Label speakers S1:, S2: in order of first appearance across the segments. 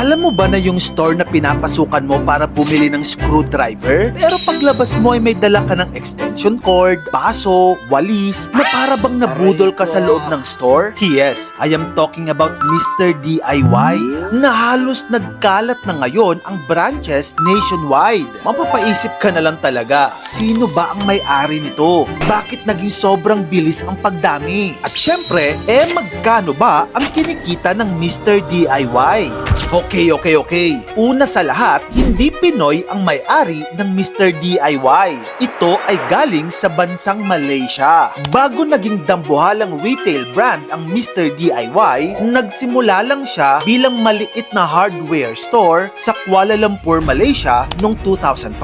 S1: Alam mo ba na yung store na pinapasukan mo para bumili ng screwdriver? Pero paglabas mo ay may dala ka ng extension cord, baso, walis, na para bang nabudol ka sa loob ng store? Yes, I am talking about Mr. DIY, na halos nagkalat na ngayon ang branches nationwide. Mapapaisip ka na lang talaga, sino ba ang may-ari nito? Bakit naging sobrang bilis ang pagdami? At syempre, magkano ba ang kinikita ng Mr. DIY? Okay. Una sa lahat, hindi Pinoy ang may-ari ng Mr. DIY. Ito ay galing sa bansang Malaysia. Bago naging dambuhalang retail brand ang Mr. DIY, nagsimula lang siya bilang maliit na hardware store sa Kuala Lumpur, Malaysia noong 2005.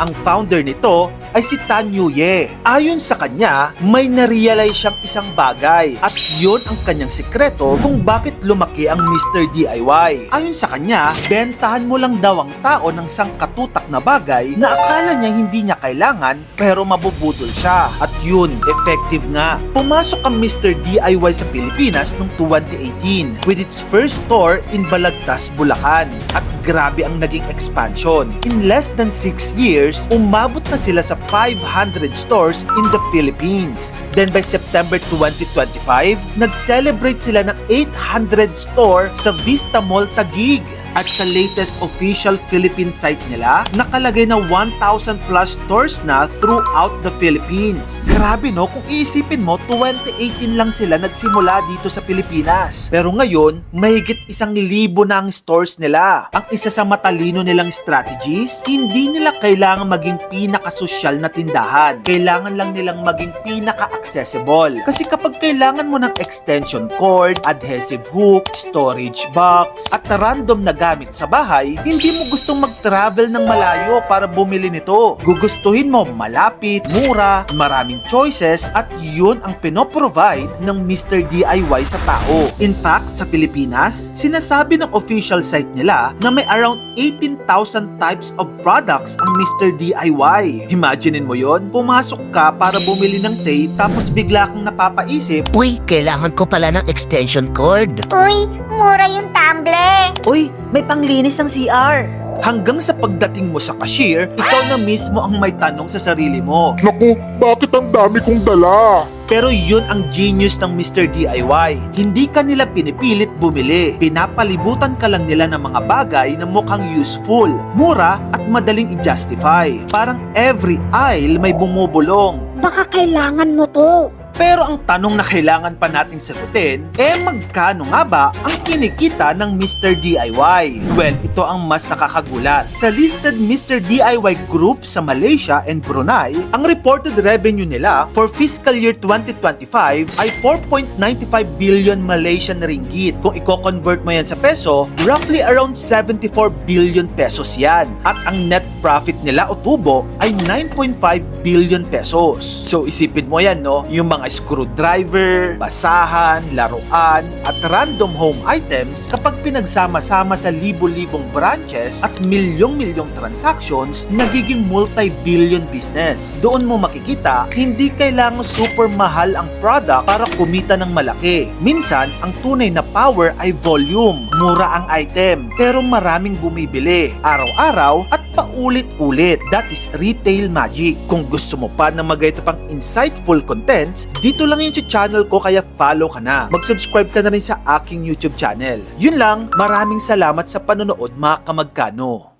S1: Ang founder nito ay si Tan Yu Ye. Ayon sa kanya, may narealize siyang isang bagay at yun ang kanyang sikreto kung bakit lumaki ang Mr. DIY. Ayon sa kanya, bentahan mo lang daw ang tao ng sangkatutak na bagay na akala niya hindi niya kailangan pero mabubudol siya. At yun, effective nga. Pumasok ang Mr. DIY sa Pilipinas noong 2018 with its first store in Balagtas, Bulacan. At grabe ang naging expansion. In less than 6 years, umabot na sila sa 500 stores in the Philippines. Then by September 2025, nag-celebrate sila ng 800 store sa Vista Mall Taguig. At sa latest official Philippine site nila, nakalagay na 1,000 plus stores na throughout the Philippines. Grabe no, kung iisipin mo, 2018 lang sila nagsimula dito sa Pilipinas. Pero ngayon, mahigit 1,000 na ang stores nila. Ang isa sa matalino nilang strategies, hindi nila kailangan maging pinaka-sosyal na tindahan. Kailangan lang nilang maging pinaka-accessible. Kasi kapag kailangan mo ng extension cord, adhesive hook, storage box, at random na gamit sa bahay, hindi mo gustong mag-travel ng malayo para bumili nito. Gugustuhin mo malapit, mura, maraming choices, at yun ang pinoprovide ng Mr. DIY sa tao. In fact, sa Pilipinas, sinasabi ng official site nila na may around 18,000 types of products ang Mr. DIY. Imaginein mo yon, pumasok ka para bumili ng tape tapos bigla kang napapaisip,
S2: Uy, kailangan ko pala ng extension cord.
S3: Uy, mura yung tumble.
S4: Uy, may panglinis ng CR.
S1: hanggang sa pagdating mo sa cashier, ikaw na mismo ang may tanong sa sarili mo.
S5: Naku, bakit ang dami kong dala?
S1: Pero yun ang genius ng Mr. DIY. Hindi ka nila pinipilit bumili. Pinapalibutan ka lang nila ng mga bagay na mukhang useful, mura at madaling i-justify. Parang every aisle may bumubulong.
S3: Baka kailangan mo to.
S1: Pero ang tanong na kailangan pa nating sagutin, magkano nga ba ang kinikita ng Mr. DIY? Well, ito ang mas nakakagulat. Sa listed Mr. DIY group sa Malaysia and Brunei, ang reported revenue nila for fiscal year 2025 ay 4.95 billion Malaysian ringgit. Kung i-convert mo yan sa peso, roughly around 74 billion pesos yan. At ang net profit nila o tubo ay 9.5 billion pesos. So isipin mo yan, no? Yung mga screwdriver, basahan, laruan, at random home items, kapag pinagsama-sama sa libo-libong branches at milyong-milyong transactions, nagiging multi-billion business. Doon mo makikita, hindi kailangan super mahal ang product para kumita ng malaki. Minsan, ang tunay na power ay volume. Mura ang item, pero maraming bumibili. Araw-araw at paulit-ulit. That is retail magic. Kung gusto mo pa na magayto pang insightful contents, dito lang yun sa channel ko, kaya follow ka na. Mag-subscribe ka na rin sa aking YouTube channel. Yun lang, maraming salamat sa panonood mga kamagkano.